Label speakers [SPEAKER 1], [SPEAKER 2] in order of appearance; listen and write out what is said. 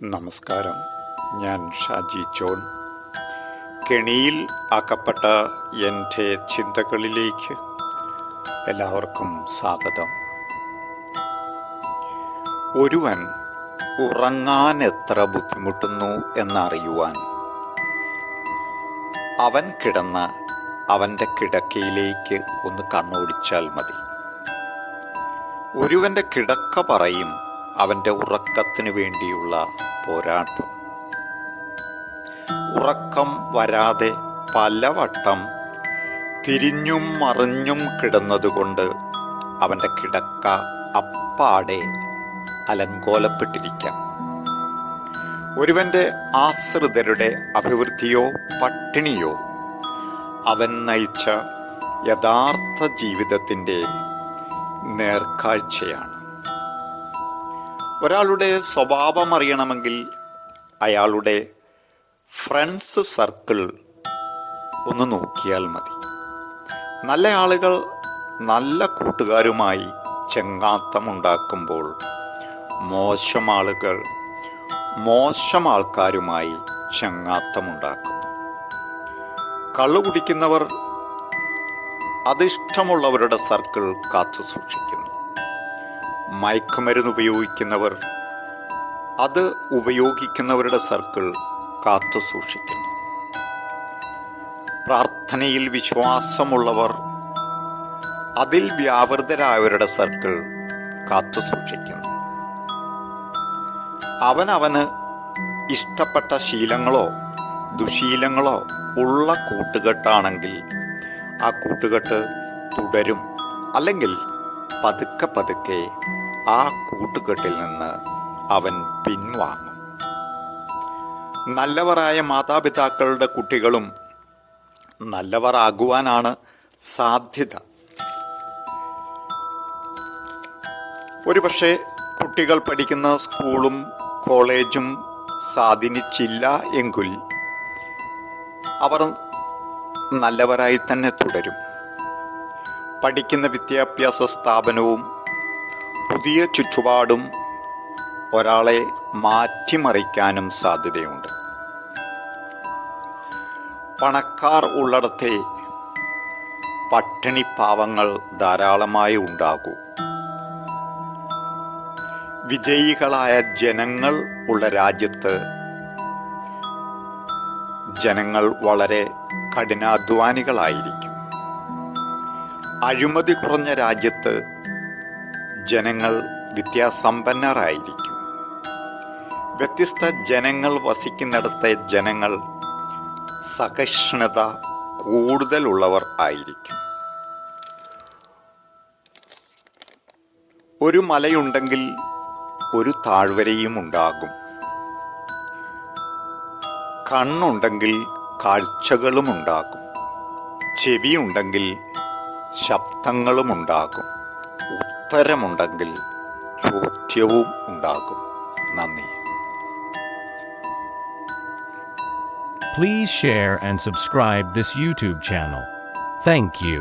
[SPEAKER 1] നമസ്കാരം. ഞാൻ ഷാജി ജോൺ. കെണിയിൽ അകപ്പെട്ട എൻ്റെ ചിന്തകളിലേക്ക് എല്ലാവർക്കും സ്വാഗതം. ഒരുവൻ ഉറങ്ങാൻ എത്ര ബുദ്ധിമുട്ടുന്നു എന്നറിയുവാൻ അവൻ കിടന്ന് അവൻ്റെ കിടക്കയിലേക്ക് ഒന്ന് കണ്ണോടിച്ചാൽ മതി. ഒരുവൻ്റെ കിടക്ക പറയും അവൻ്റെ ഉറക്കത്തിനു വേണ്ടിയുള്ള പോരാട്ടം. ഉറക്കം വരാതെ പലവട്ടം തിരിഞ്ഞും മറിഞ്ഞും കിടന്നതുകൊണ്ട് അവൻ്റെ കിടക്ക അപ്പാടെ അലങ്കോലപ്പെട്ടിരിക്കാം. ഒരുവൻ്റെ ആശ്രിതരുടെ അഭിവൃദ്ധിയോ പട്ടിണിയോ അവൻ നയിച്ച യഥാർത്ഥ ജീവിതത്തിൻ്റെ നേർക്കാഴ്ചയാണ്. ഒരാളുടെ സ്വഭാവം അറിയണമെങ്കിൽ അയാളുടെ ഫ്രണ്ട്സ് സർക്കിൾ ഒന്ന് നോക്കിയാൽ മതി. നല്ല ആളുകൾ നല്ല കൂട്ടുകാരുമായി ചങ്ങാത്തമുണ്ടാക്കുമ്പോൾ മോശം ആളുകൾ മോശം ആൾക്കാരുമായി ചങ്ങാത്തമുണ്ടാക്കുന്നു. കള്ളു കുടിക്കുന്നവർ അതിഷ്ടമുള്ളവരുടെ സർക്കിൾ കാത്തു സൂക്ഷിക്കുന്നു. മയക്കുമരുന്ന് ഉപയോഗിക്കുന്നവർ അത് ഉപയോഗിക്കുന്നവരുടെ സർക്കിൾ കാത്തു സൂക്ഷിക്കുന്നു. പ്രാർത്ഥനയിൽ വിശ്വാസമുള്ളവർ അതിൽ വ്യാപൃതരായവരുടെ സർക്കിൾ കാത്തു സൂക്ഷിക്കുന്നു. അവനവന് ഇഷ്ടപ്പെട്ട ശീലങ്ങളോ ദുശീലങ്ങളോ ഉള്ള കൂട്ടുകെട്ടാണെങ്കിൽ ആ കൂട്ടുകെട്ട് തുടരും. അല്ലെങ്കിൽ പതുക്കെ പതുക്കെ ആ കൂട്ടുകെട്ടിൽ നിന്ന് അവൻ പിൻവാങ്ങും. നല്ലവരായ മാതാപിതാക്കളുടെ കുട്ടികളും നല്ലവർ ആകുവാനാണ് സാധ്യത. ഒരുപക്ഷെ കുട്ടികൾ പഠിക്കുന്ന സ്കൂളും കോളേജും സ്വാധീനിച്ചില്ല എങ്കിൽ അവർ നല്ലവരായി തന്നെ തുടരും. പഠിക്കുന്ന വിദ്യാഭ്യാസ സ്ഥാപനവും പുതിയ ചുറ്റുപാടും ഒരാളെ മാറ്റിമറിക്കാനും സാധ്യതയുണ്ട്. പണക്കാർ ഉള്ളിടത്തെ പട്ടിണി പാവങ്ങൾ ധാരാളമായി ഉണ്ടാകൂ. വിജയികളായ ജനങ്ങൾ ഉള്ള രാജ്യത്ത് ജനങ്ങൾ വളരെ കഠിനാധ്വാനികളായിരിക്കും. അഴിമതി കുറഞ്ഞ രാജ്യത്ത് ജനങ്ങൾ വിദ്യാസമ്പന്നരായിരിക്കും. വ്യത്യസ്ത ജനങ്ങൾ വസിക്കുന്നിടത്തെ ജനങ്ങൾ സഹിഷ്ണുത കൂടുതലുള്ളവർ ആയിരിക്കും. ഒരു മലയുണ്ടെങ്കിൽ ഒരു താഴ്വരയും ഉണ്ടാകും. കണ്ണുണ്ടെങ്കിൽ കാഴ്ചകളും ഉണ്ടാകും. ചെവിയുണ്ടെങ്കിൽ ശബ്ദങ്ങളും ഉണ്ടാകും. ഉത്തരമുണ്ടെങ്കിൽ ചോദ്യവും ഉണ്ടാകും. നന്ദി.
[SPEAKER 2] Please share and subscribe this YouTube channel. Thank you.